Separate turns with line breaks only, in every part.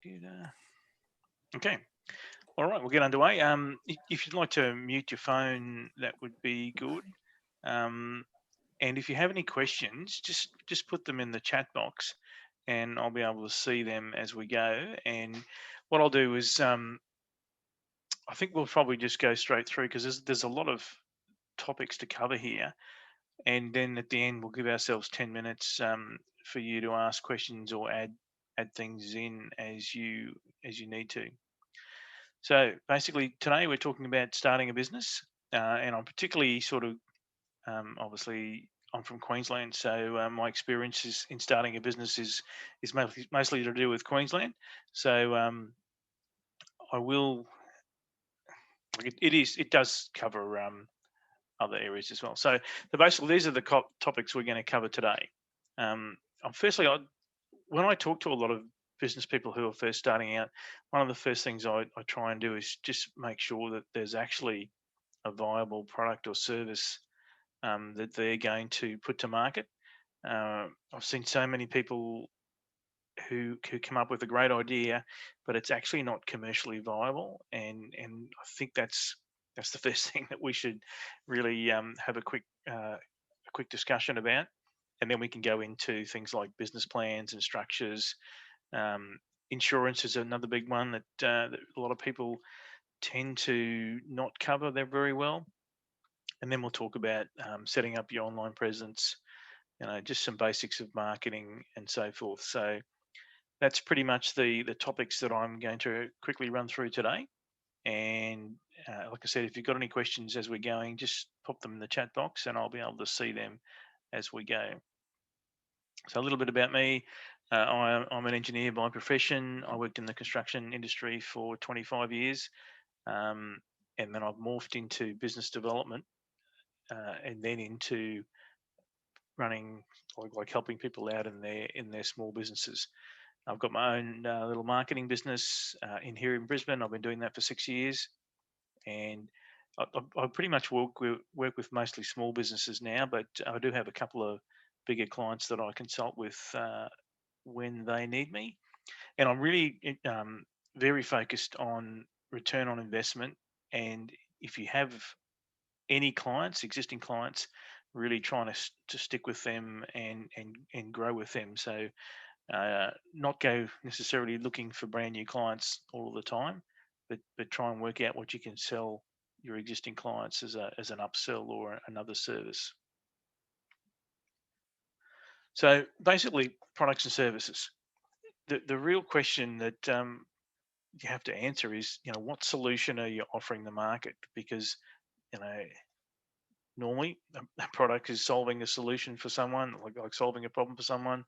Computer. Okay. All right, we'll get underway. If you'd like to mute your phone, that would be good. And if you have any questions, just put them in the chat box, and I'll be able to see them as we go. And what I'll do is, I think we'll probably just go straight through because there's a lot of topics to cover here. And then at the end, we'll give ourselves 10 minutes for you to ask questions or add things in as you need to. So basically, today we're talking about starting a business, and I'm particularly sort of obviously I'm from Queensland, so my experiences in starting a business is mostly to do with Queensland. So I will. It does cover other areas as well. So basically, these are the topics we're going to cover today. Firstly, when I talk to a lot of business people who are first starting out, one of the first things I try and do is just make sure that there's actually a viable product or service that they're going to put to market. I've seen so many people who come up with a great idea, but it's actually not commercially viable, and I think that's the first thing that we should really have a quick discussion about, and then we can go into things like business plans and structures. Insurance is another big one that a lot of people tend to not cover there very well, and then we'll talk about setting up your online presence, just some basics of marketing and so forth. So that's pretty much the topics that I'm going to quickly run through today. And like I said, if you've got any questions as we're going, just pop them in the chat box and I'll be able to see them as we go. So a little bit about me. I'm an engineer by profession. I worked in the construction industry for 25 years. And then I've morphed into business development and then into running, like helping people out in their small businesses. I've got my own little marketing business in here in Brisbane. I've been doing that for 6 years, and I pretty much work with mostly small businesses now, but I do have a couple of bigger clients that I consult with when they need me. And I'm really very focused on return on investment. And if you have any clients, existing clients, really trying to stick with them and grow with them. So not go necessarily looking for brand new clients all the time, but try and work out what you can sell your existing clients as an upsell or another service. So basically, products and services. The real question that you have to answer is, what solution are you offering the market? Because normally a product is solving a solution for someone, like solving a problem for someone,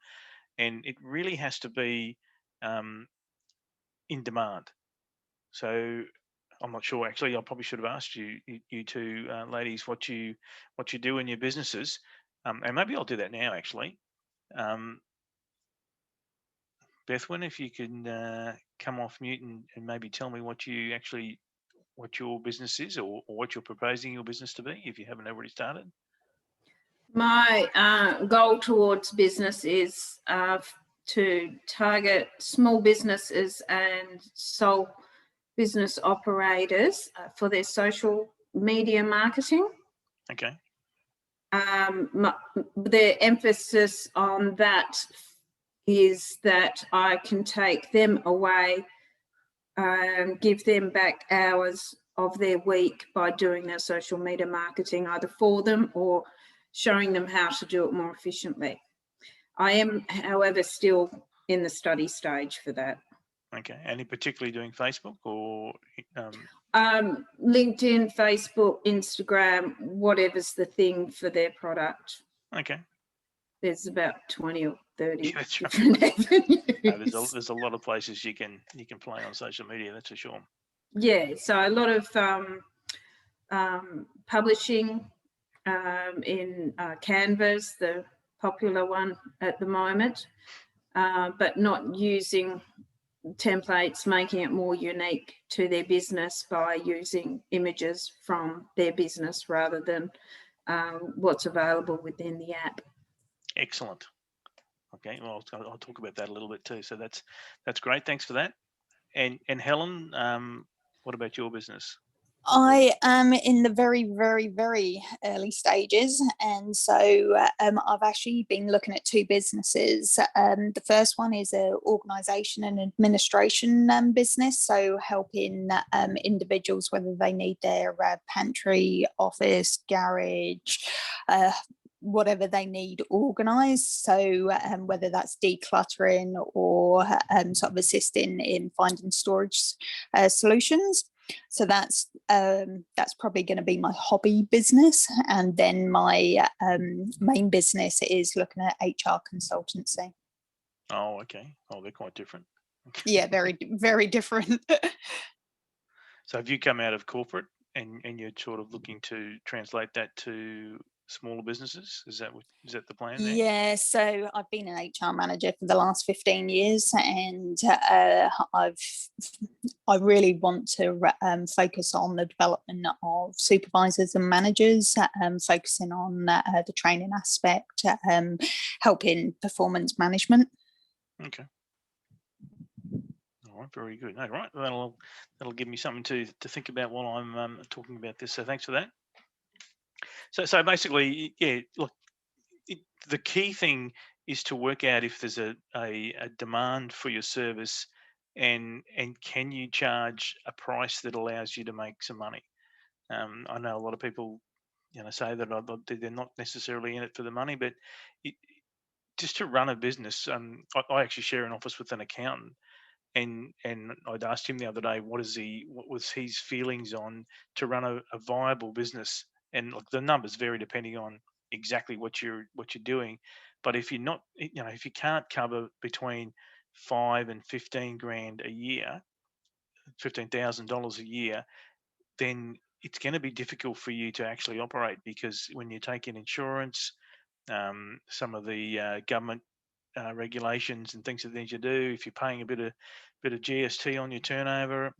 and it really has to be in demand. So I'm not sure. Actually, I probably should have asked you two ladies, what you do in your businesses, and maybe I'll do that now. Actually, Bethwin, if you can come off mute and maybe tell me what your business is, or what you're proposing your business to be, if you haven't already started.
My goal towards business is to target small businesses and sole business operators for their social media marketing.
Okay.
The emphasis on that is that I can take them away and give them back hours of their week by doing their social media marketing, either for them or showing them how to do it more efficiently. I am, however, still in the study stage for that.
Okay. And in particularly doing Facebook or?
LinkedIn, Facebook, Instagram, whatever's the thing for their product.
Okay.
There's about 20 or 30
different
avenues.
There's a lot of places you can play on social media, that's for sure.
Yeah, so a lot of publishing in Canva's, the popular one at the moment, but not using templates, making it more unique to their business by using images from their business rather than what's available within the app.
Excellent. Okay, well, I'll talk about that a little bit too. So that's great. Thanks for that. And Helen, what about your business?
I am in the very, very, very early stages. And so I've actually been looking at two businesses. The first one is an organisation and administration business. So helping individuals, whether they need their pantry, office, garage, whatever they need organised. So whether that's decluttering or sort of assisting in finding storage solutions. So that's probably going to be my hobby business, and then my main business is looking at HR consultancy.
Oh, okay. Oh, they're quite different.
Yeah, very, very different.
So have you come out of corporate and you're sort of looking to translate that to smaller businesses? Is that the plan there?
Yeah, so I've been an HR manager for the last 15 years, and I really want to focus on the development of supervisors and managers, focusing on the training aspect, helping performance management.
Okay. All right, very good. All right, that'll give me something to think about while I'm talking about this. So thanks for that. So basically, yeah, look, the key thing is to work out if there's a demand for your service, and can you charge a price that allows you to make some money. I know a lot of people, say that they're not necessarily in it for the money, but just to run a business. I actually share an office with an accountant, and I'd asked him the other day what was his feelings on to run a viable business. And look, the numbers vary depending on exactly what you're doing, but if you're not, if you can't cover between 5 and 15 grand a year, $15,000 a year, then it's going to be difficult for you to actually operate, because when you take in insurance, some of the government regulations and things that they need to do, if you're paying a bit of GST on your turnover,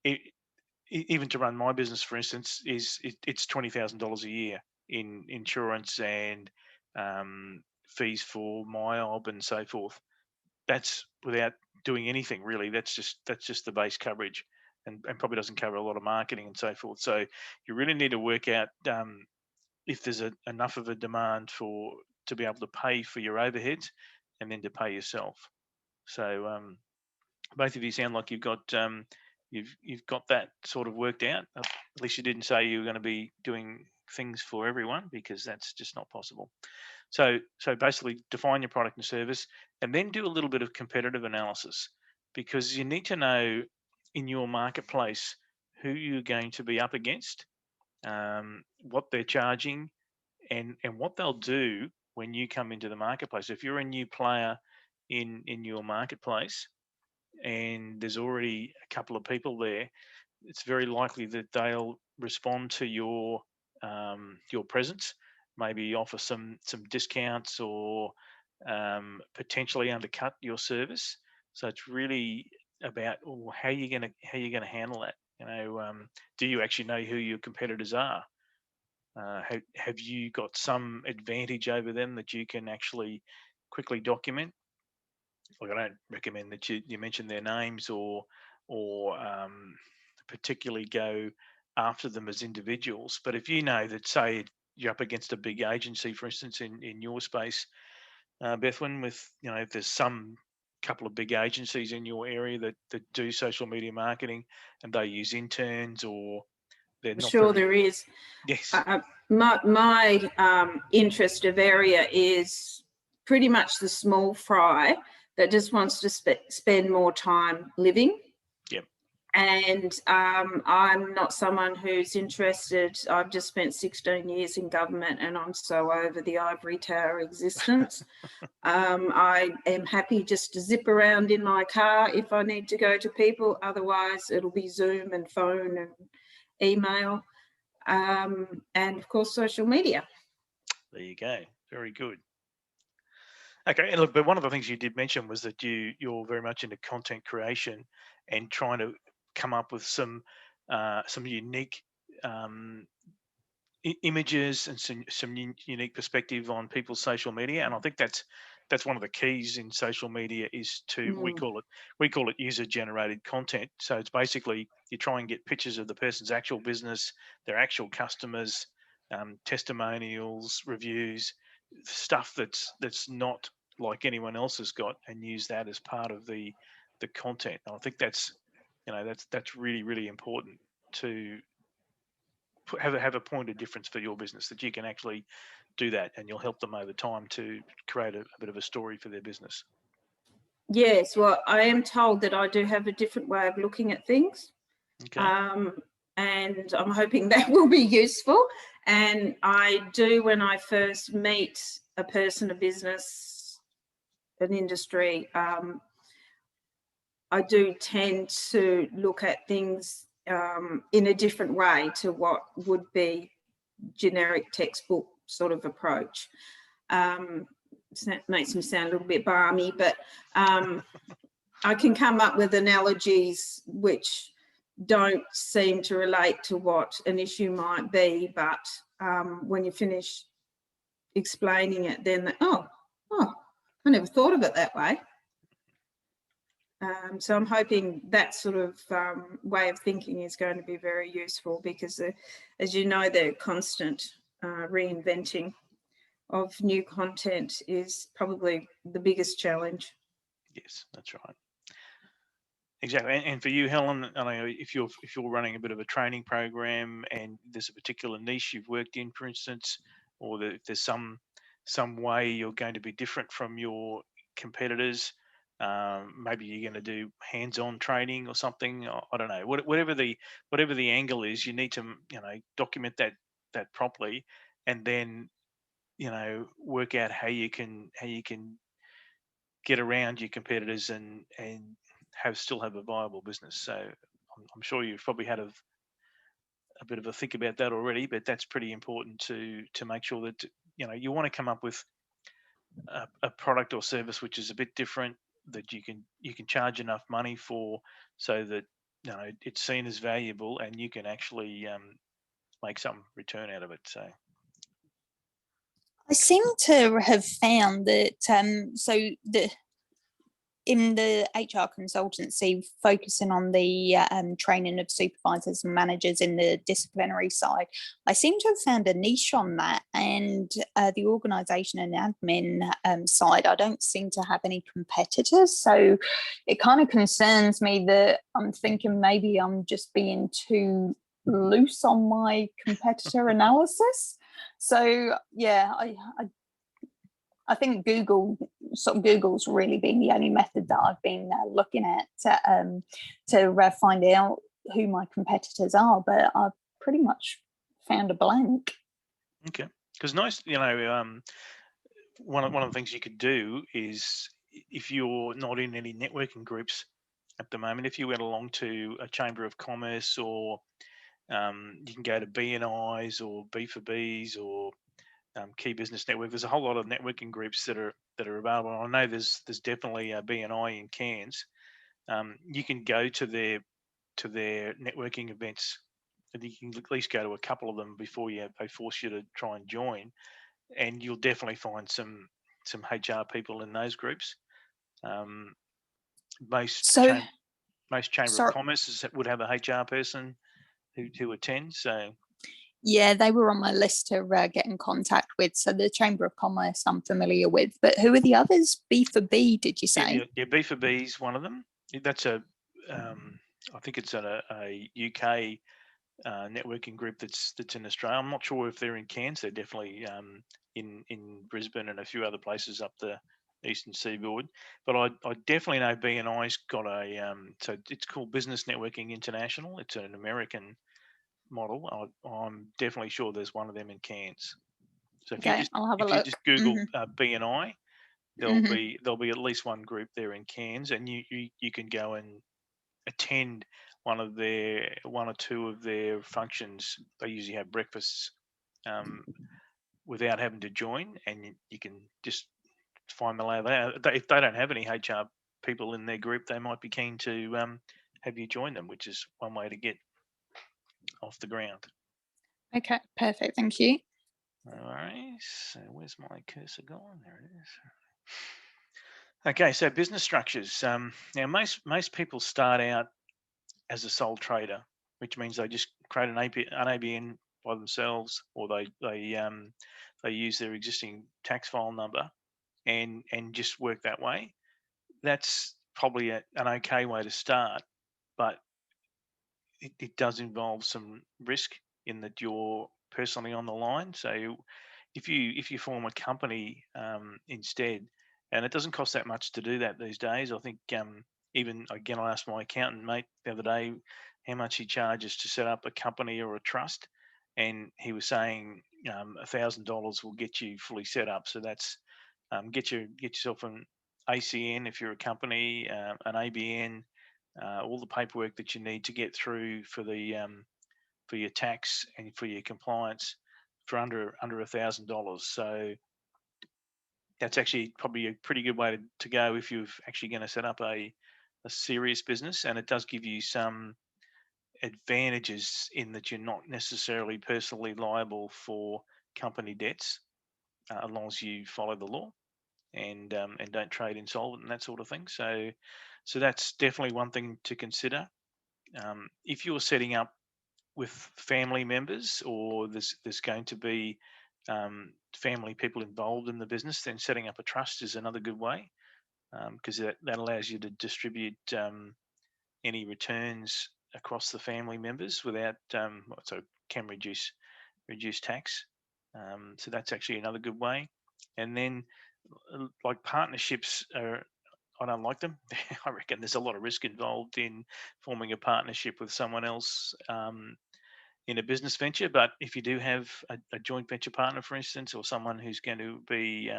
it, even to run my business, for instance, it's $20,000 a year in insurance and fees for MyOb and so forth. That's without doing anything really. That's just the base coverage, and probably doesn't cover a lot of marketing and so forth. So you really need to work out if there's enough of a demand to be able to pay for your overheads, and then to pay yourself. So both of you sound like you've got that sort of worked out. At least you didn't say you were going to be doing things for everyone, because that's just not possible. So basically define your product and service, and then do a little bit of competitive analysis, because you need to know in your marketplace who you're going to be up against, what they're charging, and what they'll do when you come into the marketplace. If you're a new player in your marketplace and there's already a couple of people there, it's very likely that they'll respond to your presence, maybe offer some discounts, or potentially undercut your service. So it's really about how you're going to handle that. Do you actually know who your competitors are? Have you got some advantage over them that you can actually quickly document? Like, I don't recommend that you mention their names, or particularly go after them as individuals. But if you know that, say, you're up against a big agency, for instance, in your space, Bethwyn, with if there's some couple of big agencies in your area that do social media marketing, and they use interns, or they're not
Sure,
very,
there is.
yes,
My interest of area is pretty much the small fry that just wants to spend more time living.
yep.
And I'm not someone who's interested. I've just spent 16 years in government, and I'm so over the ivory tower existence. I am happy just to zip around in my car if I need to go to people. Otherwise, it'll be Zoom and phone and email, and of course, social media.
There you go. Very good. Okay, and look, but one of the things you did mention was that you're very much into content creation and trying to come up with some unique images and some unique perspective on people's social media, and I think that's that's one of the keys in social media is to we call it user generated content. So it's basically you try and get pictures of the person's actual business, their actual customers, testimonials, reviews, stuff that's not like anyone else has got, and use that as part of the content. And I think that's that's really, really important to have a point of difference for your business, that you can actually do that, and you'll help them over time to create a bit of a story for their business.
Yes, well, I am told that I do have a different way of looking at things.
Okay.
And I'm hoping that will be useful. And I do, when I first meet a person, a business, an industry, I do tend to look at things in a different way to what would be generic textbook sort of approach. That makes me sound a little bit balmy, but I can come up with analogies which don't seem to relate to what an issue might be, but when you finish explaining it, then oh, I never thought of it that way. So I'm hoping that sort of way of thinking is going to be very useful, because as you know, the constant reinventing of new content is probably the biggest challenge.
Yes, that's right. Exactly. And for you, Helen, I know if you're running a bit of a training program and there's a particular niche you've worked in, for instance, or if there's some way you're going to be different from your competitors, maybe you're going to do hands-on training or something. I don't know. Whatever the angle is, you need to document that properly, and then work out how you can get around your competitors and still have a viable business. So I'm sure you've probably had a bit of a think about that already, but that's pretty important to make sure that you want to come up with a product or service which is a bit different, that you can charge enough money for, so that it's seen as valuable and you can actually make some return out of it. So
I seem to have found that in the HR consultancy, focusing on the training of supervisors and managers in the disciplinary side, I seem to have found a niche on that. And the organisation and admin side, I don't seem to have any competitors. So it kind of concerns me that I'm thinking maybe I'm just being too loose on my competitor analysis. So yeah, I think Google's really been the only method that I've been looking at to find out who my competitors are, but I've pretty much found a blank.
Okay, because nice, one of the things you could do is, if you're not in any networking groups at the moment, if you went along to a Chamber of Commerce, or you can go to BNIs or B4Bs or Key Business Network. There's a whole lot of networking groups that are available. I know there's definitely a BNI in Cairns. You can go to their networking events, and you can at least go to a couple of them before they force you to try and join. And you'll definitely find some HR people in those groups. Most Chamber of Commerce would have a HR person who attends. So
yeah, they were on my list to get in contact with. So the Chamber of Commerce I'm familiar with, but who are the others? B4B, did you say?
Yeah, B4B is one of them. That's I think it's a UK networking group that's in Australia. I'm not sure if they're in Cairns. They're definitely in Brisbane and a few other places up the eastern seaboard. But I definitely know BNI's got a so it's called Business Networking International. It's an American model. I'm definitely sure there's one of them in Cairns. So if you just Google BNI, there'll be at least one group there in Cairns, and you can go and attend one or two of their functions. They usually have breakfasts without having to join, and you can just find the lay of that. If they don't have any HR people in their group, they might be keen to have you join them, which is one way to get off the ground.
Okay, perfect. Thank you.
All right. So where's my cursor gone? There it is. Okay, so business structures. Now, most people start out as a sole trader, which means they just create an ABN by themselves, or they use their existing tax file number and just work that way. That's probably an okay way to start, but it does involve some risk in that you're personally on the line. So if you form a company instead, and it doesn't cost that much to do that these days. I think even again, I asked my accountant mate the other day how much he charges to set up a company or a trust, and he was saying $1,000 will get you fully set up. So that's get yourself an ACN if you're a company, an ABN, all the paperwork that you need to get through for your tax and for your compliance for under $1,000. So that's actually probably a pretty good way to go if you're actually going to set up a serious business, and it does give you some advantages in that you're not necessarily personally liable for company debts, as long as you follow the law and don't trade insolvent and that sort of thing. So that's definitely one thing to consider. If you're setting up with family members, or there's going to be family people involved in the business, then setting up a trust is another good way, because that allows you to distribute any returns across the family members without so can reduce tax. So that's actually another good way. And then like partnerships are, I don't like them. I reckon there's a lot of risk involved in forming a partnership with someone else in a business venture. But if you do have a joint venture partner, for instance, or someone who's going to be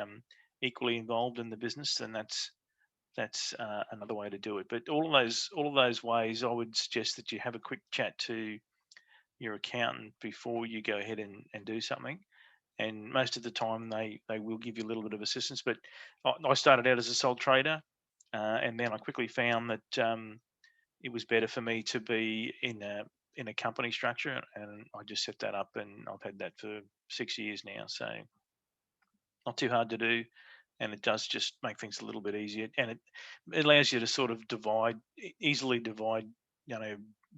equally involved in the business, then that's another way to do it. But all of those ways, I would suggest that you have a quick chat to your accountant before you go ahead and do something. And most of the time, they will give you a little bit of assistance. But I started out as a sole trader, and then I quickly found that it was better for me to be in a company structure, and I just set that up, and I've had that for 6 years now. So not too hard to do, and it does just make things a little bit easier, and it allows you to sort of easily divide,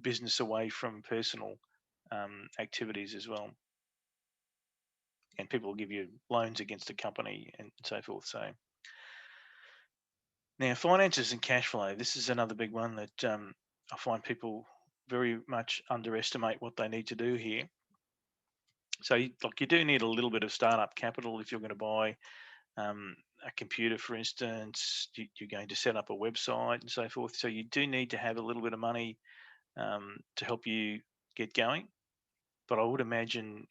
business away from personal activities as well. And people will give you loans against a company and so forth. So now, finances and cash flow. This is another big one that I find people very much underestimate what they need to do here. So, you do need a little bit of startup capital if you're going to buy a computer, for instance. You're going to set up a website and so forth. So, you do need to have a little bit of money to help you get going. But I would imagine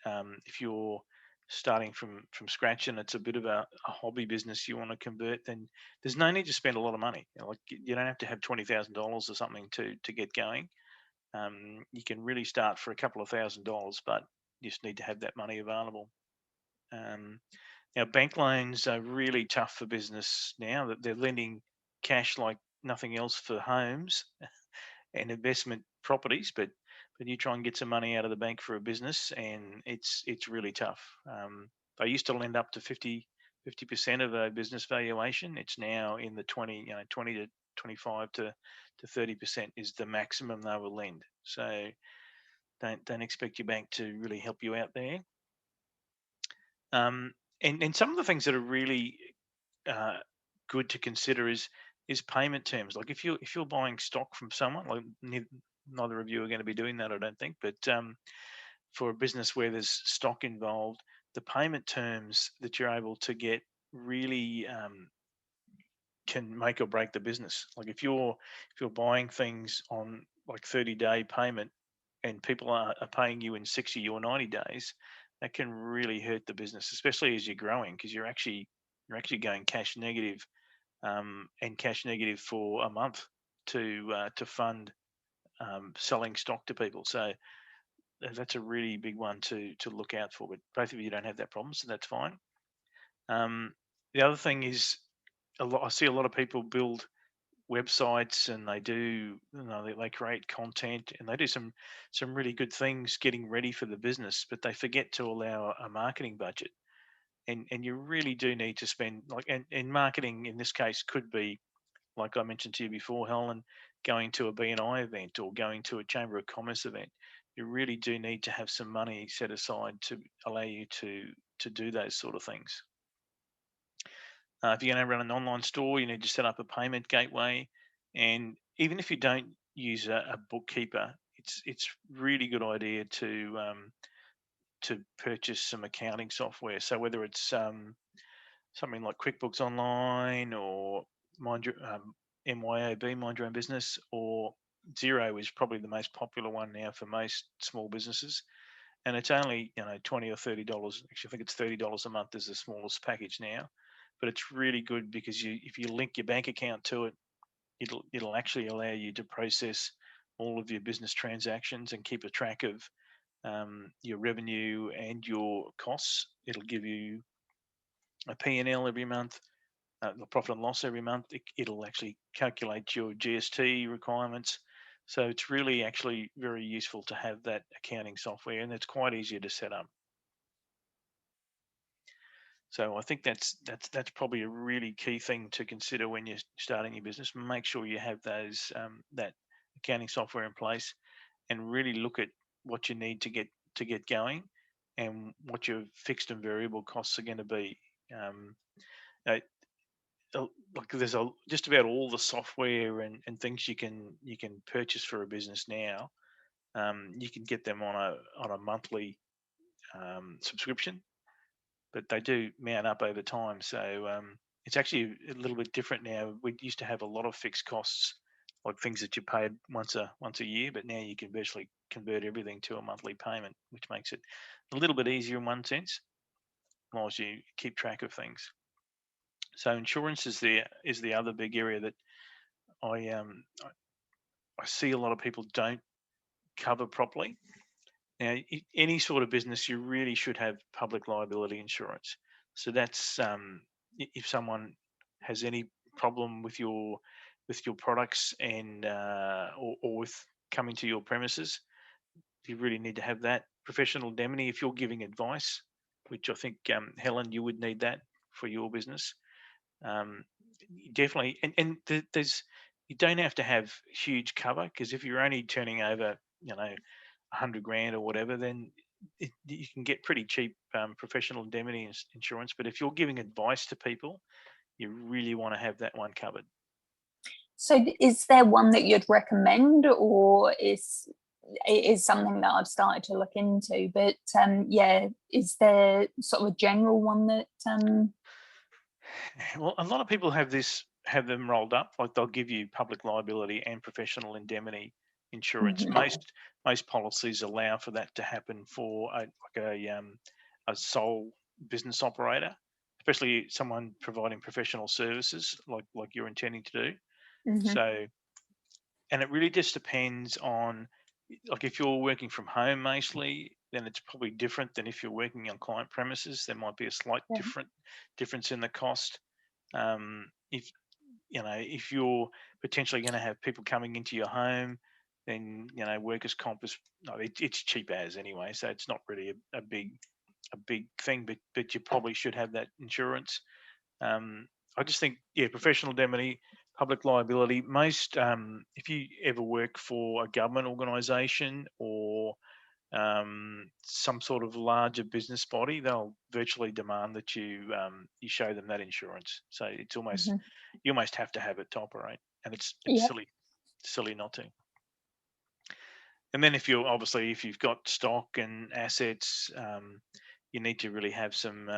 if you're starting from scratch and it's a bit of a hobby business you want to convert, then there's no need to spend a lot of money. Like, you don't have to have $20,000 or something to get going. You can really start for a couple of $1,000s, but you just need to have that money available. Now, bank loans are really tough for business now. That they're lending cash like nothing else for homes and investment properties, but you try and get some money out of the bank for a business, and it's really tough. They used to lend up to 50% of a business valuation. It's now in the 20 to 25 to 30% is the maximum they will lend. So don't expect your bank to really help you out there. And some of the things that are really uh, good to consider is payment terms. Like if you're buying stock from someone, like neither of you are going to be doing that, I don't think. But for a business where there's stock involved, the payment terms that you're able to get really can make or break the business. Like if you're buying things on like 30-day payment, and people are paying you in 60 or 90 days, that can really hurt the business, especially as you're growing, because you're actually going cash negative, and cash negative for a month to fund selling stock to people. So that's a really big one to look out for. But both of you don't have that problem, so that's fine. The other thing is, I see a lot of people build websites, and they do, they create content, and they do some really good things getting ready for the business, but they forget to allow a marketing budget. and you really do need to spend and marketing in this case could be, like I mentioned to you before, Helen, going to a BNI event or going to a Chamber of Commerce event. You really do need to have some money set aside to allow you to do those sort of things. If you're going to run an online store, you need to set up a payment gateway, and even if you don't use a bookkeeper, it's really good idea to purchase some accounting software. So whether it's something like QuickBooks Online or MYOB, Mind Your Own Business, or Xero is probably the most popular one now for most small businesses, and it's only $20 or $30. Actually, I think it's $30 a month is the smallest package now, but it's really good because if you link your bank account to it, it'll actually allow you to process all of your business transactions and keep a track of your revenue and your costs. It'll give you a P&L every month, the profit and loss every month. It'll actually calculate your GST requirements. So it's really actually very useful to have that accounting software, and it's quite easy to set up. So I think that's probably a really key thing to consider when you're starting your business. Make sure you have those that accounting software in place, and really look at what you need to get going, and what your fixed and variable costs are going to be. Uh, like there's just about all the software and things you can purchase for a business now. You can get them on a monthly subscription, but they do mount up over time. So it's actually a little bit different now. We used to have a lot of fixed costs, like things that you paid once a year, but now you can virtually convert everything to a monthly payment, which makes it a little bit easier in one sense, whilst you keep track of things. So insurance is the other big area that I see a lot of people don't cover properly. Now, any sort of business, you really should have public liability insurance. So that's if someone has any problem with your products and or with coming to your premises, you really need to have that. Professional indemnity if you're giving advice, which I think Helen, you would need that for your business. Um, Definitely, and there's you don't have to have huge cover, because if you're only turning over, 100 grand or whatever, then you can get pretty cheap professional indemnity insurance. But if you're giving advice to people, you really want to have that one covered.
So is there one that you'd recommend, or is something that I've started to look into? But is there sort of a general one that
Well, a lot of people have them rolled up, like they'll give you public liability and professional indemnity insurance. Most policies allow for that to happen for a sole business operator, especially someone providing professional services like you're intending to do. So, and it really just depends on, like, if you're working from home mostly, then it's probably different than if you're working on client premises. There might be a slight difference in the cost. If you're potentially going to have people coming into your home, then workers' comp is it's cheap as anyway, so it's not really a big thing. But you probably should have that insurance. I just think, professional indemnity, public liability. Most, if you ever work for a government organisation or some sort of larger business body, they'll virtually demand that you show them that insurance. So it's almost you almost have to have it to operate, and it's silly not to. And then if you've got stock and assets, you need to really have some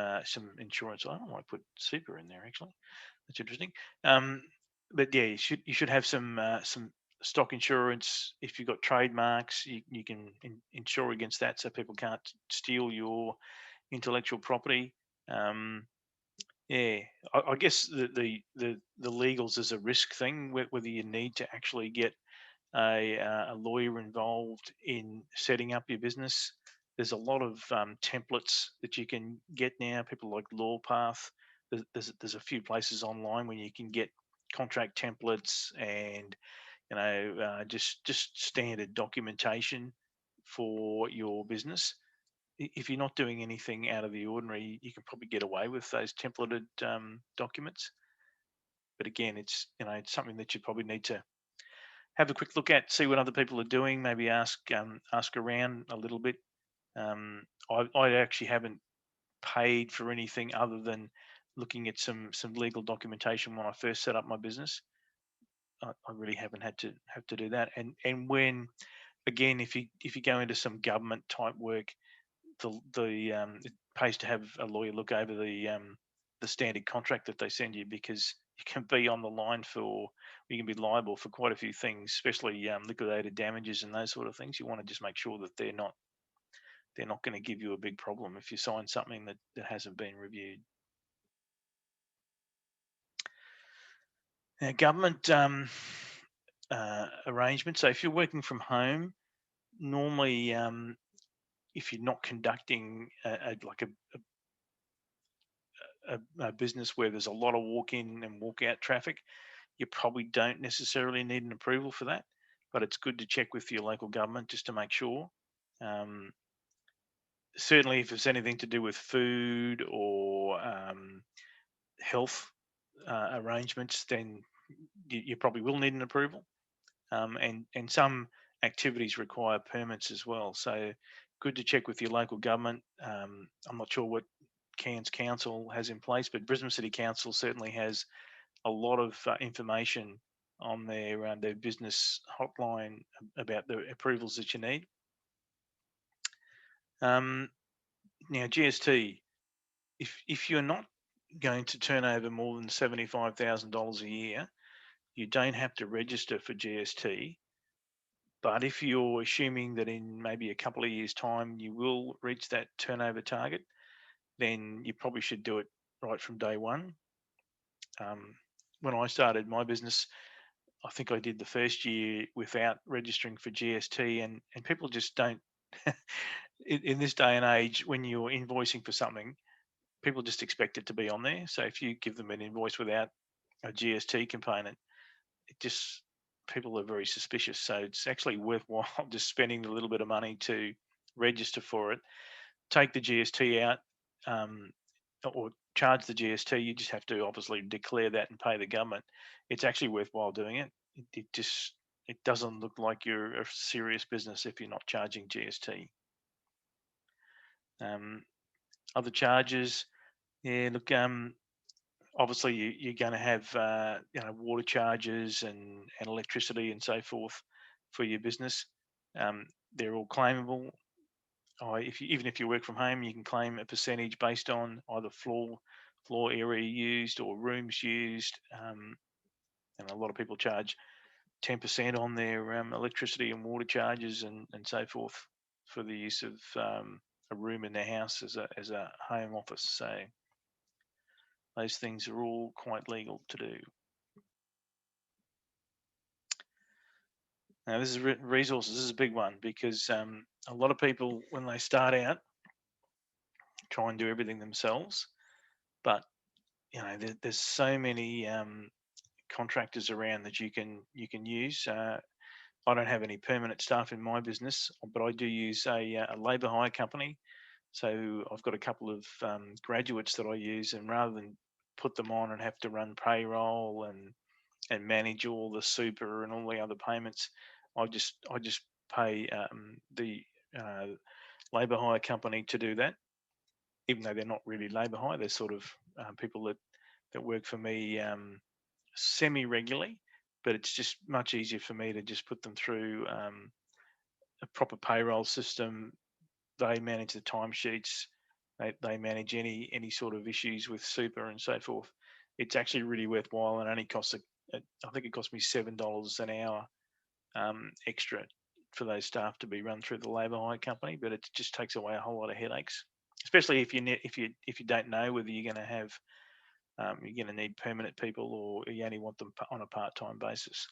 insurance. I might put super in there actually. That's interesting. But yeah, you should have some stock insurance. If you've got trademarks, you can insure against that, so people can't steal your intellectual property. I guess the legals is a risk thing, whether you need to actually get a lawyer involved in setting up your business. There's a lot of templates that you can get now. People like LawPath. There's a few places online where you can get contract templates and just standard documentation for your business. if you're not doing anything out of the ordinary, you can probably get away with those templated documents. But again, it's it's something that you probably need to have a quick look at, see what other people are doing, maybe ask around a little bit. I actually haven't paid for anything other than looking at some legal documentation when I first set up my business. I really haven't had to do that. And when again, if you go into some government type work, it pays to have a lawyer look over the standard contract that they send you, because you can be on the line for, you can be liable for quite a few things, especially liquidated damages and those sort of things. You want to just make sure that they're not going to give you a big problem if you sign something that hasn't been reviewed. Now, government arrangements. So if you're working from home, normally if you're not conducting a business where there's a lot of walk in and walk out traffic, you probably don't necessarily need an approval for that, but it's good to check with your local government just to make sure. Certainly if it's anything to do with food or health arrangements, then you probably will need an approval. And some activities require permits as well. So good to check with your local government. I'm not sure what Cairns Council has in place, but Brisbane City Council certainly has a lot of information on their business hotline about the approvals that you need. Now GST, if you're not going to turn over more than $75,000 a year, you don't have to register for GST. But if you're assuming that in maybe a couple of years' time you will reach that turnover target, then you probably should do it right from day one. When I started my business, I think I did the first year without registering for GST, and people just don't. In this day and age, when you're invoicing for something, people just expect it to be on there. So if you give them an invoice without a GST component, it just, people are very suspicious. So it's actually worthwhile just spending a little bit of money to register for it. Take the GST out, or charge the GST. You just have to obviously declare that and pay the government. It's actually worthwhile doing it. It doesn't look like you're a serious business if you're not charging GST. Other charges, yeah. Look, obviously you're going to have water charges and electricity and so forth for your business. They're all claimable. Even if you work from home, you can claim a percentage based on either floor area used or rooms used. And a lot of people charge 10% on their electricity and water charges and so forth for the use of a room in their house as a home office. So those things are all quite legal to do. Now, this is resources. This is a big one, because a lot of people, when they start out, try and do everything themselves. But there's so many contractors around that you can use. I don't have any permanent staff in my business, but I do use a labour hire company. So I've got a couple of graduates that I use, and rather than put them on and have to run payroll and manage all the super and all the other payments, I just pay the labour hire company to do that, even though they're not really labour hire. They're sort of people that work for me semi-regularly, but it's just much easier for me to just put them through a proper payroll system. They manage the timesheets. They manage any sort of issues with super and so forth. It's actually really worthwhile, and only costs I think it cost me $7 an hour extra for those staff to be run through the labour hire company. But it just takes away a whole lot of headaches, especially if you don't know whether you're going to have you're going to need permanent people or you only want them on a part-time basis.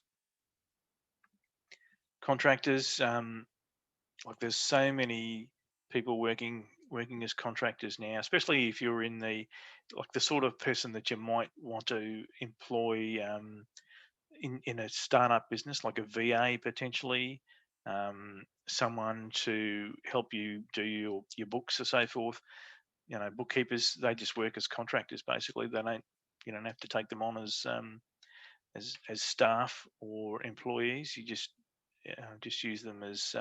Contractors, like there's so many people working as contractors now, especially if you're in the sort of person that you might want to employ in a startup business, like a VA potentially, someone to help you do your books or so forth. Bookkeepers, they just work as contractors basically. They don't You don't have to take them on as staff or employees. You just use them as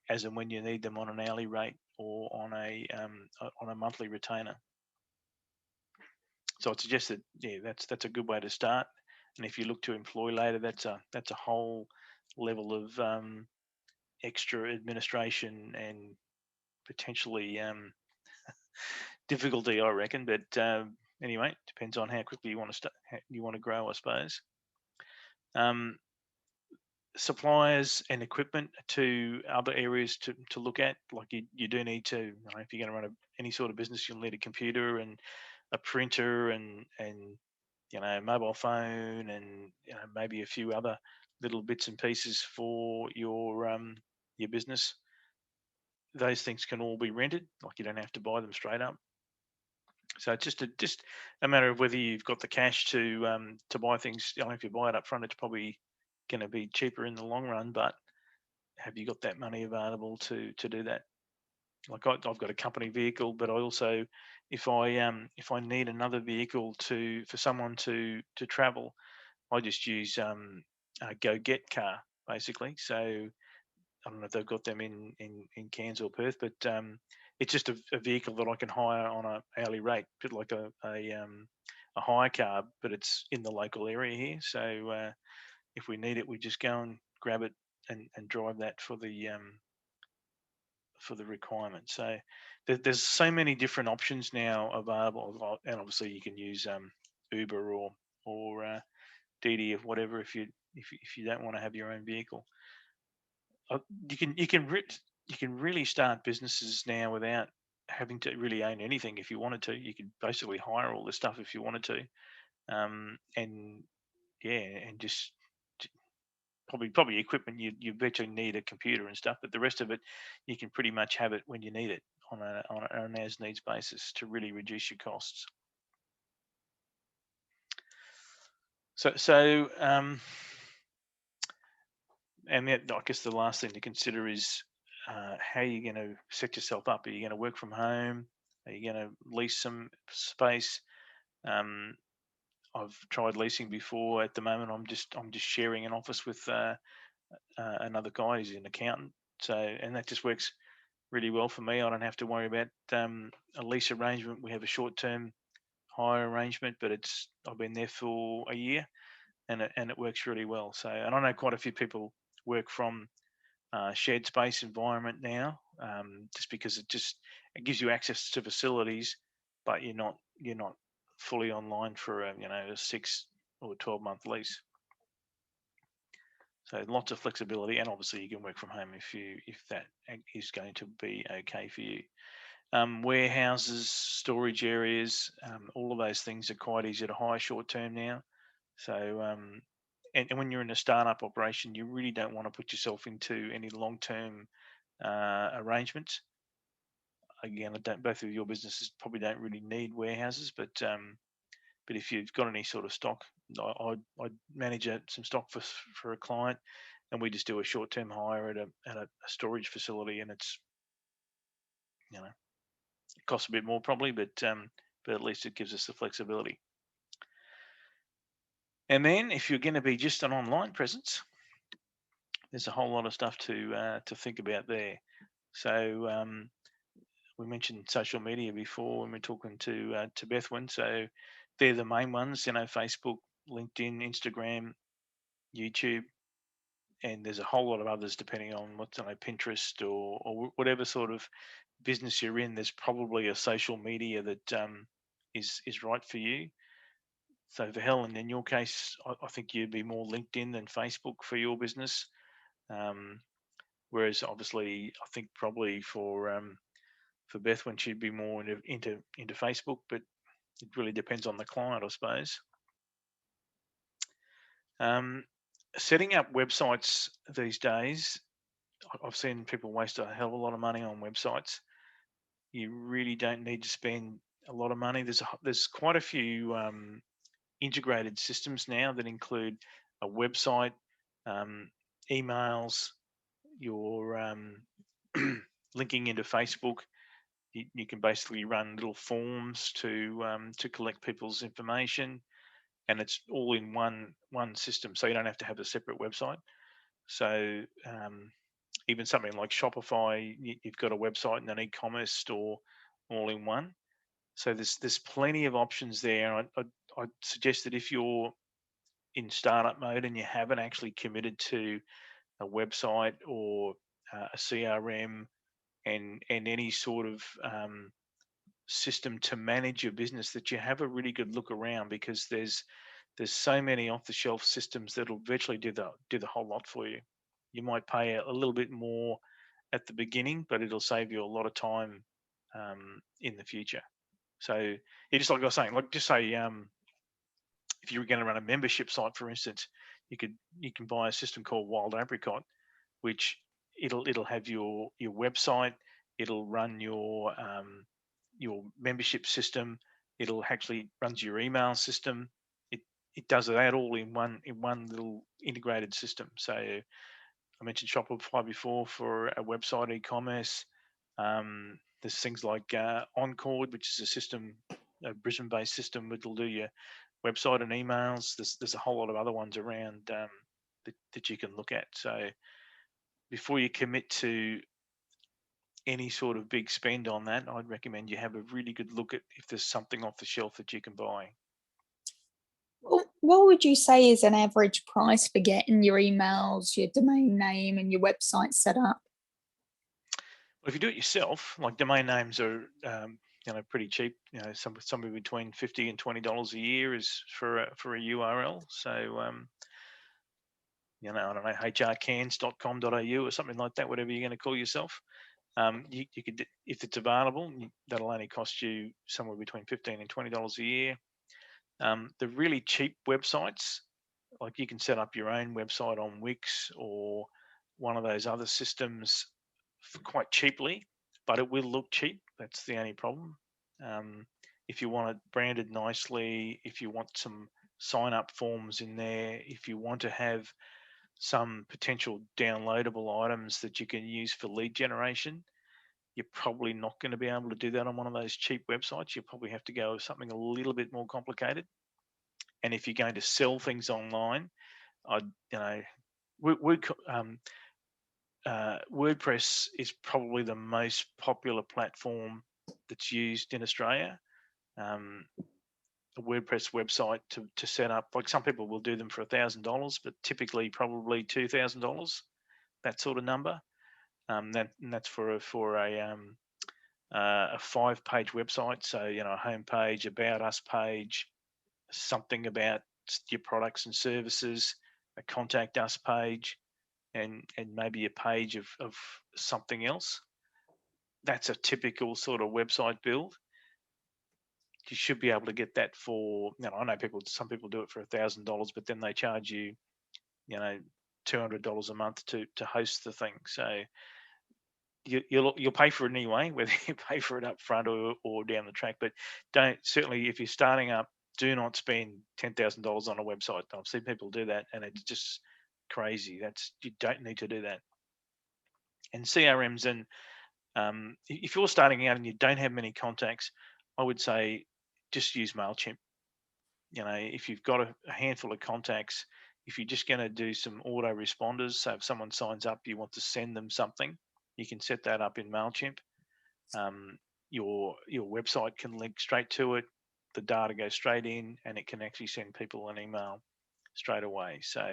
and when you need them on an hourly rate or on a monthly retainer. So I'd suggest that that's a good way to start. And if you look to employ later, that's a whole level of extra administration and potentially difficulty, I reckon. But anyway, depends on how quickly you want to grow, I suppose. Suppliers and equipment to other areas to look at. Like you do need to, if you're going to run any sort of business, you'll need a computer and a printer and mobile phone and maybe a few other little bits and pieces for your business. Those things can all be rented. Like you don't have to buy them straight up. So it's just a matter of whether you've got the cash to buy things. If you buy it up front, it's probably going to be cheaper in the long run. But have you got that money available to do that? Like I've got a company vehicle, but I also, if I need another vehicle for someone to travel, I just use a Go Get car basically. So I don't know if they've got them in Cairns or Perth, but it's just a vehicle that I can hire on a hourly rate, bit like a hire car, but it's in the local area here. So if we need it, we just go and grab it and drive that for the requirement. So there's so many different options now available, and obviously you can use Uber or DD or whatever if you don't want to have your own vehicle. You can really start businesses now without having to really own anything. If you wanted to, you could basically hire all this stuff if you wanted to, and just probably equipment you virtually need a computer and stuff, but the rest of it you can pretty much have it when you need it on an as needs basis to really reduce your costs. So and I guess the last thing to consider is how you're going to set yourself up. Are you going to work from home? Are you going to lease some space? I've tried leasing before. At the moment, I'm just sharing an office with another guy who's an accountant. So, and that just works really well for me. I don't have to worry about a lease arrangement. We have a short-term hire arrangement, but I've been there for a year, and it works really well. So, and I know quite a few people work from shared space environment now, just because it gives you access to facilities, but you're not fully online for a 6 or 12-month lease. So lots of flexibility, and obviously you can work from home if that is going to be okay for you. Warehouses, storage areas, all of those things are quite easy to hire short term now. So and when you're in a startup operation, you really don't want to put yourself into any long-term arrangements. Again, both of your businesses probably don't really need warehouses, but if you've got any sort of stock, I'd manage some stock for a client, and we just do a short-term hire at a storage facility, and it's it costs a bit more probably, but at least it gives us the flexibility. And then if you're going to be just an online presence, there's a whole lot of stuff to think about there. So we mentioned social media before when we're talking to Bethwyn. So they're the main ones, Facebook, LinkedIn, Instagram, YouTube, and there's a whole lot of others depending on what's Pinterest or whatever sort of business you're in. There's probably a social media that is right for you. So for Helen, in your case, I think you'd be more LinkedIn than Facebook for your business. Whereas obviously, I think probably for Bethwyn, she'd be more into Facebook, but it really depends on the client, I suppose. Setting up websites these days, I've seen people waste a hell of a lot of money on websites. You really don't need to spend a lot of money. There's quite a few integrated systems now that include a website, emails, you're linking into Facebook, you can basically run little forms to collect people's information, and it's all in one system, so you don't have to have a separate website. So even something like Shopify, you've got a website and an e-commerce store all in one. So there's plenty of options there. I'd suggest that if you're in startup mode and you haven't actually committed to a website or a CRM and any sort of system to manage your business, that you have a really good look around, because there's so many off-the-shelf systems that'll virtually do the whole lot for you. You might pay a little bit more at the beginning, but it'll save you a lot of time in the future. So yeah, just like I was saying, like just say if you were going to run a membership site, for instance, you can buy a system called Wild Apricot, which it'll have your website, it'll run your membership system, it'll actually runs your email system. It does that all in one little integrated system. So I mentioned Shopify before for a website e-commerce. There's things like Encore, which is a system, a Brisbane-based system, which will do your website and emails. There's a whole lot of other ones around that you can look at. So before you commit to any sort of big spend on that, I'd recommend you have a really good look at if there's something off the shelf that you can buy.
What would you say is an average price for getting your emails, your domain name, and your website set up?
Well, if you do it yourself, like domain names are pretty cheap. Somewhere between $50 and $20 a year is for a URL. So I don't know, hrcans.com.au or something like that, whatever you're going to call yourself. You could, if it's available, that'll only cost you somewhere between $15 and $20 a year. The really cheap websites, like you can set up your own website on Wix or one of those other systems quite cheaply, but it will look cheap. That's the only problem. If you want it branded nicely, if you want some sign up forms in there, if you want to have some potential downloadable items that you can use for lead generation, you're probably not going to be able to do that on one of those cheap websites. You probably have to go with something a little bit more complicated. And if you're going to sell things online, WordPress is probably the most popular platform that's used in Australia. A WordPress website to set up, like some people will do them for $1,000, but typically probably $2,000, that sort of number. That's for a 5-page website. So a home page, about us page, something about your products and services, a contact us page, and maybe a page of something else. That's a typical sort of website build. You should be able to get that for, I know some people do it for $1,000, but then they charge you, $200 a month to host the thing. So you'll pay for it anyway, whether you pay for it up front or down the track. But certainly if you're starting up, do not spend $10,000 on a website. I've seen people do that, and it's just crazy. You don't need to do that. And CRMs, and if you're starting out and you don't have many contacts, I would say just use MailChimp. If you've got a handful of contacts, if you're just going to do some autoresponders, so if someone signs up, you want to send them something, you can set that up in MailChimp. Your website can link straight to it. The data goes straight in, and it can actually send people an email straight away. So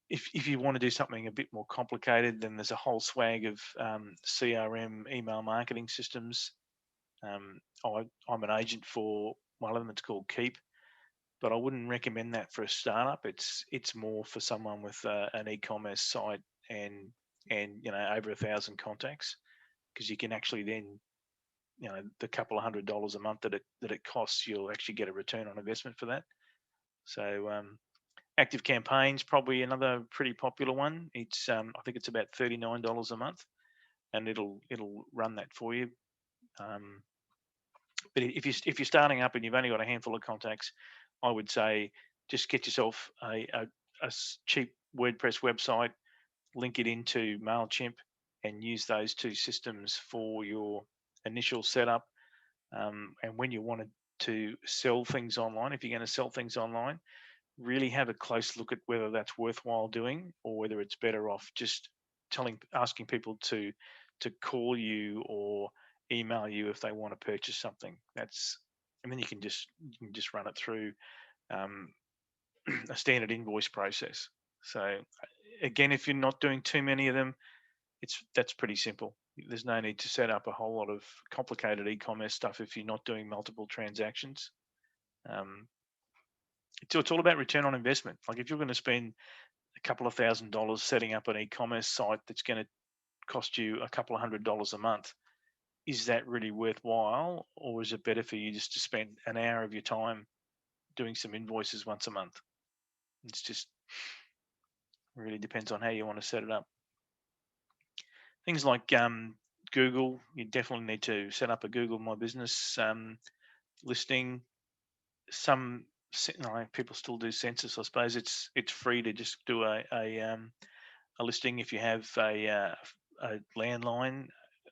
if you want to do something a bit more complicated, then there's a whole swag of CRM email marketing systems. I'm an agent for one of them. It's called Keep, but I wouldn't recommend that for a startup. It's more for someone with an e-commerce site and over 1,000 contacts, because you can actually then the couple of $100 a month that it costs, you'll actually get a return on investment for that. So Active Campaigns, probably another pretty popular one. It's I think it's about $39 a month, and it'll run that for you. But if you're starting up and you've only got a handful of contacts, I would say just get yourself a cheap WordPress website, link it into MailChimp, and use those two systems for your initial setup. And when you wanted to sell things online, if you're going to sell things online, really have a close look at whether that's worthwhile doing, or whether it's better off just asking people to call you or email you if they want to purchase something. And then you can just run it through a standard invoice process. So again, if you're not doing too many of them, that's pretty simple. There's no need to set up a whole lot of complicated e-commerce stuff if you're not doing multiple transactions. It's all about return on investment. Like if you're going to spend a couple of $1,000 setting up an e-commerce site that's going to cost you a couple of $100 a month, is that really worthwhile, or is it better for you just to spend an hour of your time doing some invoices once a month? It's just really depends on how you want to set it up. Things like Google, you definitely need to set up a Google My Business listing. Some people still do census. I suppose it's free to just do a listing if you have a landline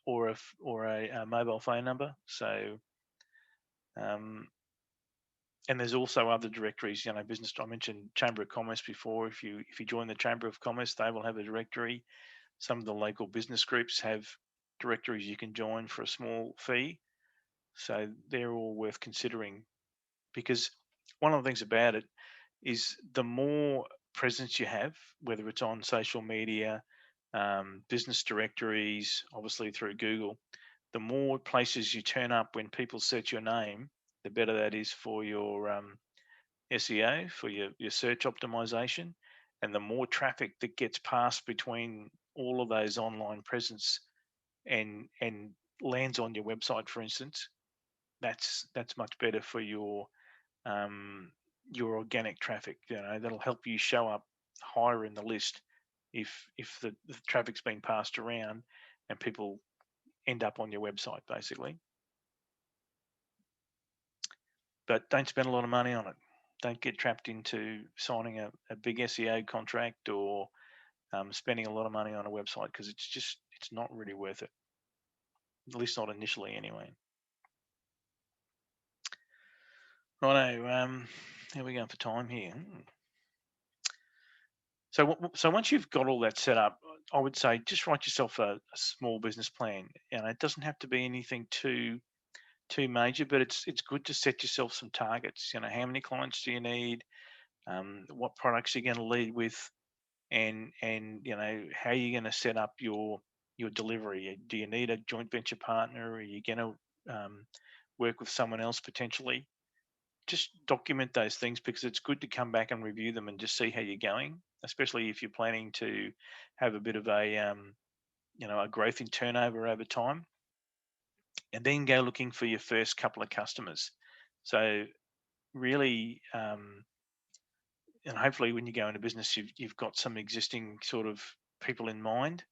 or a mobile phone number. So and there's also other directories, business. I mentioned Chamber of Commerce before. If you join the Chamber of Commerce, they will have a directory. Some of the local business groups have directories you can join for a small fee. So they're all worth considering, because one of the things about it is the more presence you have, whether it's on social media, business directories, obviously through Google, the more places you turn up when people search your name, the better that is for your SEO, for your search optimization, and the more traffic that gets passed between all of those online presence and lands on your website, for instance, that's much better for your organic traffic. That'll help you show up higher in the list if the traffic's being passed around and people end up on your website, basically. But don't spend a lot of money on it. Don't get trapped into signing a big SEO contract or spending a lot of money on a website, because it's not really worth it. At least not initially, anyway. Righto, how are we going for time here? So once you've got all that set up, I would say just write yourself a small business plan. It doesn't have to be anything too major, but it's good to set yourself some targets. How many clients do you need? What products you're going to lead with, and how you're going to set up your delivery. Do you need a joint venture partner? Are you going to work with someone else potentially? Just document those things, because it's good to come back and review them and just see how you're going, especially if you're planning to have a bit of a a growth in turnover over time, and then go looking for your first couple of customers. So really, and hopefully when you go into business, you've got some existing sort of people in mind,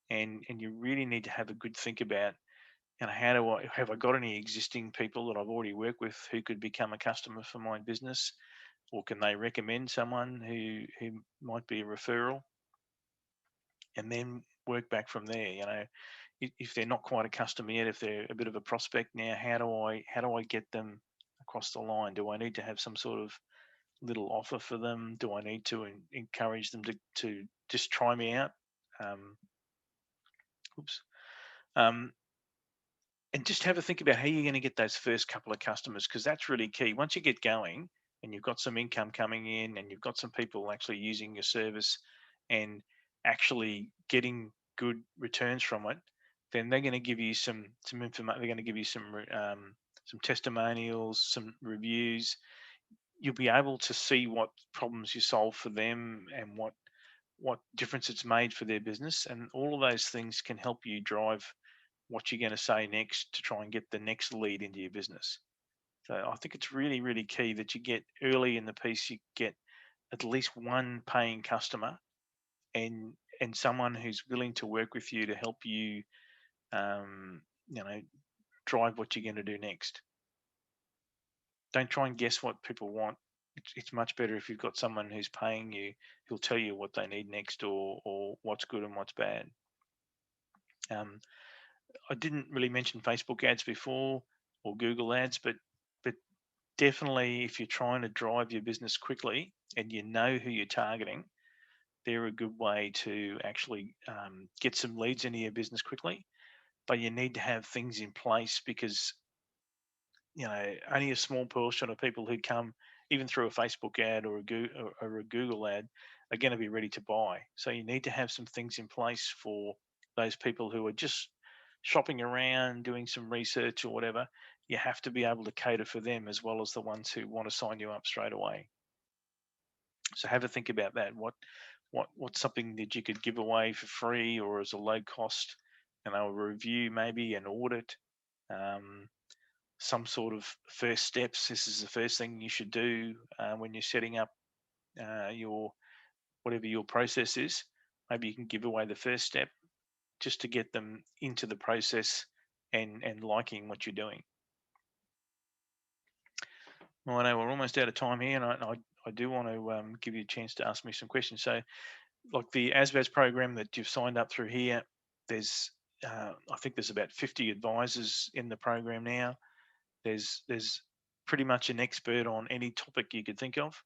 and you really need to have a good think about, have I got any existing people that I've already worked with who could become a customer for my business, or can they recommend someone who might be a referral, and then work back from there. If they're not quite a customer yet, if they're a bit of a prospect now, how do I get them across the line? Do I need to have some sort of little offer for them? Do I need to encourage them to just try me out? And just have a think about how you're going to get those first couple of customers, because that's really key. Once you get going and you've got some income coming in and you've got some people actually using your service and actually getting good returns from it, then they're going to give you some information. They're going to give you some testimonials, some reviews. You'll be able to see what problems you solve for them and what difference it's made for their business, and all of those things can help you drive what you're going to say next to try and get the next lead into your business. So I think it's really, really key that you get early in the piece, you get at least one paying customer and someone who's willing to work with you to help you, drive what you're going to do next. Don't try and guess what people want. It's much better if you've got someone who's paying you, who'll tell you what they need next, or what's good and what's bad. I didn't really mention Facebook ads before, or Google ads, but definitely if you're trying to drive your business quickly and you know who you're targeting, they're a good way to actually get some leads into your business quickly. But you need to have things in place, because only a small portion of people who come even through a Facebook ad or a Google ad are going to be ready to buy. So you need to have some things in place for those people who are just shopping around, doing some research or whatever. You have to be able to cater for them as well as the ones who want to sign you up straight away. So have a think about that. What's something that you could give away for free or as a low cost, a review, maybe an audit, some sort of first steps. This is the first thing you should do when you're setting up your whatever your process is. Maybe you can give away the first step just to get them into the process and liking what you're doing. Well, I know we're almost out of time here, and I do want to give you a chance to ask me some questions. So, like the ASBAS program that you've signed up through here, there's I think there's about 50 advisors in the program now. There's pretty much an expert on any topic you could think of.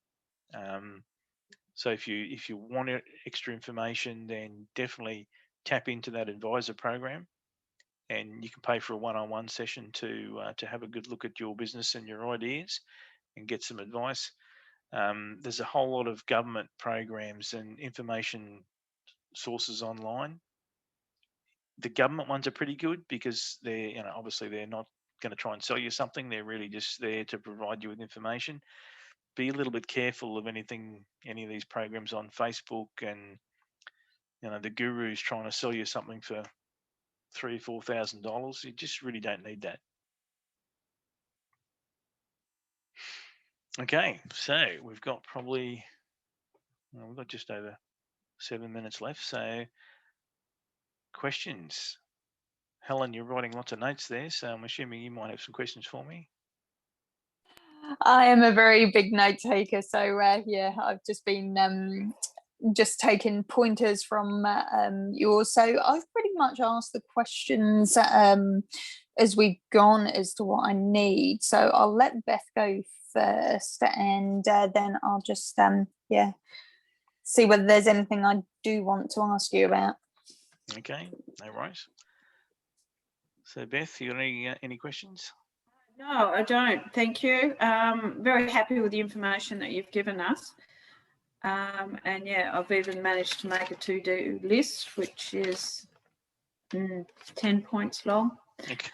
So if you want extra information, then definitely tap into that advisor program, and you can pay for a one-on-one session to have a good look at your business and your ideas and get some advice. There's a whole lot of government programs and information sources online. The government ones are pretty good because they're, obviously they're not going to try and sell you something. They're really just there to provide you with information. Be a little bit careful of any of these programs on Facebook, and the gurus trying to sell you something for $3,000-4,000. You just really don't need that. Okay, so we've got just over 7 minutes left. So questions. Helen, you're writing lots of notes there, so I'm assuming you might have some questions for me.
I am a very big note taker, so yeah, I've just been just taking pointers from yours. So I've pretty much asked the questions as we've gone as to what I need. So I'll let Beth go first, and then I'll just see whether there's anything I do want to ask you about.
Okay, no worries. So Beth, you got any questions?
No, I don't. Thank you. Very happy with the information that you've given us. And yeah, I've even managed to make a to-do list, which is 10 points long.
Okay.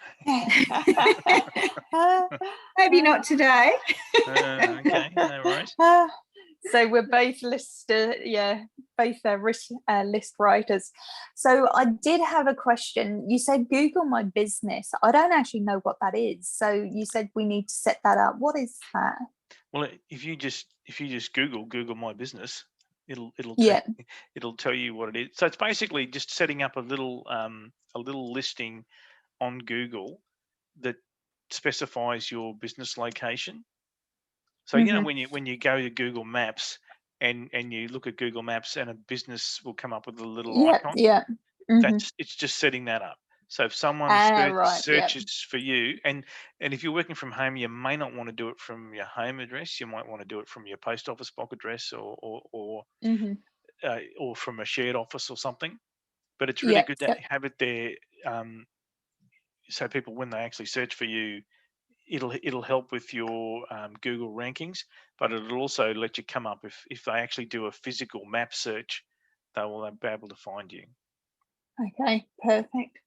Maybe not today.
Okay, no worries.
So we're both list writers. So I did have a question. You said Google My Business. I don't actually know what that is. So you said we need to set that up. What is that?
Well, if you just Google My Business, it'll tell you what it is. So it's basically just setting up a little listing on Google that specifies your business location. So when you go to Google Maps and you look at Google Maps and a business will come up with a little icon. It's just setting that up. So if someone searches for you, and if you're working from home, you may not want to do it from your home address. You might want to do it from your post office box address or from a shared office or something. But it's really good to have it there, so people, when they actually search for you, it'll help with your Google rankings, but it'll also let you come up if they actually do a physical map search, they will be able to find you.
Okay, perfect.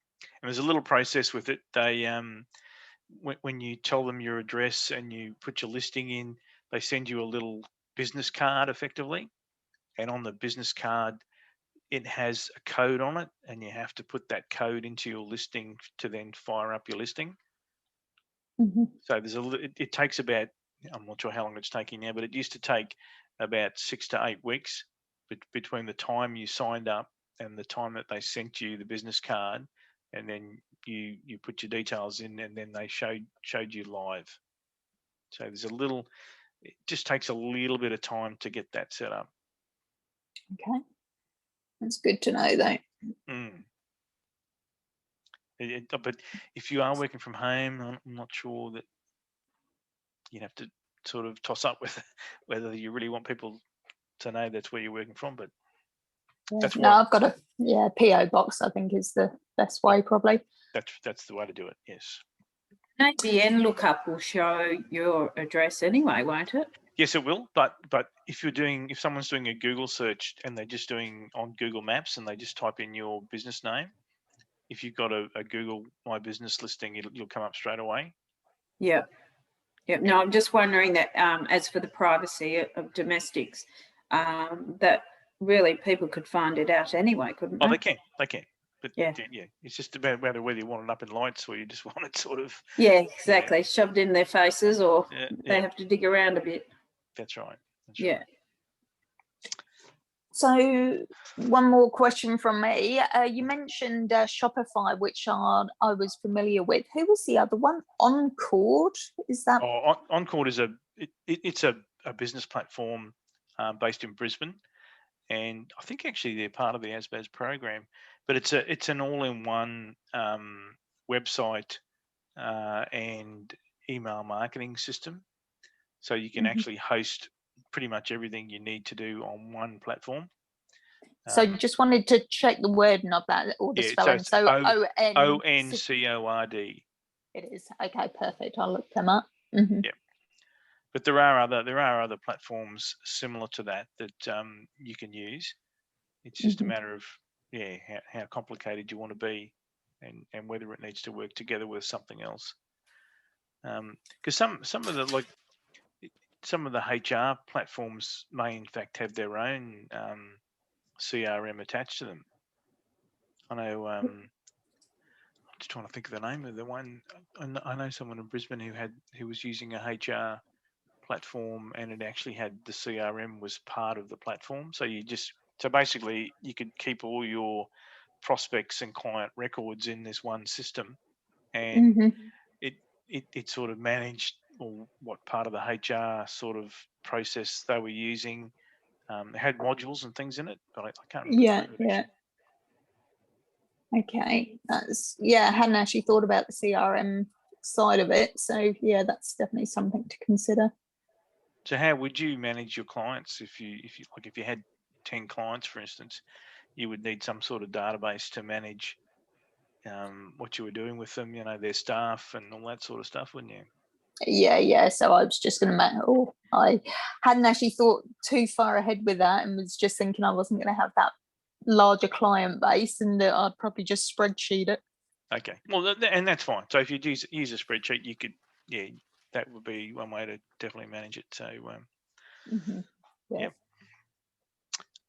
And there's a little process with it. They when you tell them your address and you put your listing in, they send you a little business card effectively, and on the business card it has a code on it, and you have to put that code into your listing to then fire up your listing. So it takes about, I'm not sure how long it's taking now, but it used to take about 6 to 8 weeks between the time you signed up and the time that they sent you the business card, and then you put your details in, and then they showed you live. So there's a little it just takes a little bit of time to get that set up.
Okay, that's good to know though.
But if you are working from home, I'm not sure that you'd have to sort of toss up with whether you really want people to know that's where you're working from. But that's
no, I've got a PO box. I think is the best way probably.
That's the way to do it. Yes.
ABN lookup will show your address anyway, won't it?
Yes, it will. But if someone's doing a Google search and they're just doing on Google Maps and they just type in your business name, if you've got a Google My Business listing, you'll come up straight away.
Yeah. No, I'm just wondering that as for the privacy of domestics, that really people could find it out anyway, couldn't they?
Oh, they can. But
yeah,
it's just about whether you want it up in lights or you just want it sort of.
Yeah, exactly. Shoved in their faces, or they have to dig around a bit.
That's right.
Right.
So one more question from me. You mentioned Shopify, which I was familiar with. Who was the other one? Encord? Is that?
Oh, Encord is it's a business platform based in Brisbane, and I think actually they're part of the ASBAS program. But it's an all-in-one website and email marketing system, so you can actually host pretty much everything you need to do on one platform.
So just wanted to check the wording of that or the spelling. So
Oncord.
It is. Okay, perfect. I'll look them up.
Yeah. But there are other platforms similar to that you can use. It's just a matter of how complicated you want to be and whether it needs to work together with something else. Because some of the HR platforms may in fact have their own CRM attached to them. I know. I'm just trying to think of the name of the one. I know someone in Brisbane who was using a HR platform, and it actually had the CRM was part of the platform. So basically you could keep all your prospects and client records in this one system, and it sort of managed what part of the HR sort of process they were using. It had modules and things in it, but I can't remember.
Yeah. Okay, I hadn't actually thought about the CRM side of it, so that's definitely something to consider.
So how would you manage your clients if you had 10 clients, for instance? You would need some sort of database to manage what you were doing with them, their staff and all that sort of stuff, wouldn't you?
Yeah. So I was just going to I hadn't actually thought too far ahead with that, and was just thinking I wasn't going to have that larger client base, and that I'd probably just spreadsheet it.
Okay, well, and that's fine. So if you use a spreadsheet, you could, that would be one way to definitely manage it. So,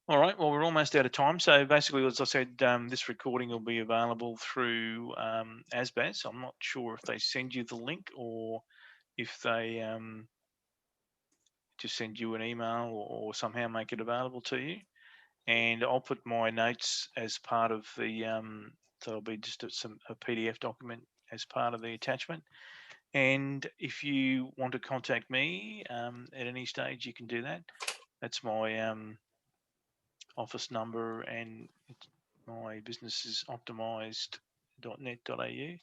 All right. Well, we're almost out of time. So basically, as I said, this recording will be available through ASBAS. I'm not sure if they send you the link or if they just send you an email or somehow make it available to you. And I'll put my notes as part of the, so it'll be just a PDF document as part of the attachment. And if you want to contact me at any stage, you can do that. That's my office number, and my business is optimised.net.au.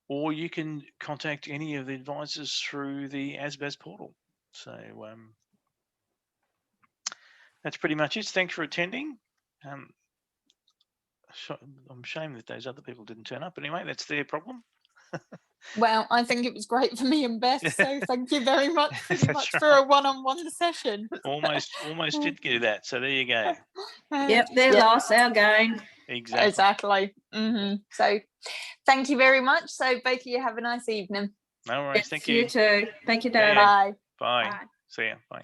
Or you can contact any of the advisors through the ASBAS portal. So that's pretty much it. Thanks for attending. I'm ashamed that those other people didn't turn up. But anyway, that's their problem.
Well, I think it was great for me and Beth. So thank you very much, for a one-on-one session.
almost did do that. So there you go.
Yep, their loss, our gain.
Exactly.
So thank you very much. So both of you have a nice evening.
No worries. Thank you.
You too. Thank you, Dave.
Bye.
Bye. See ya. Bye.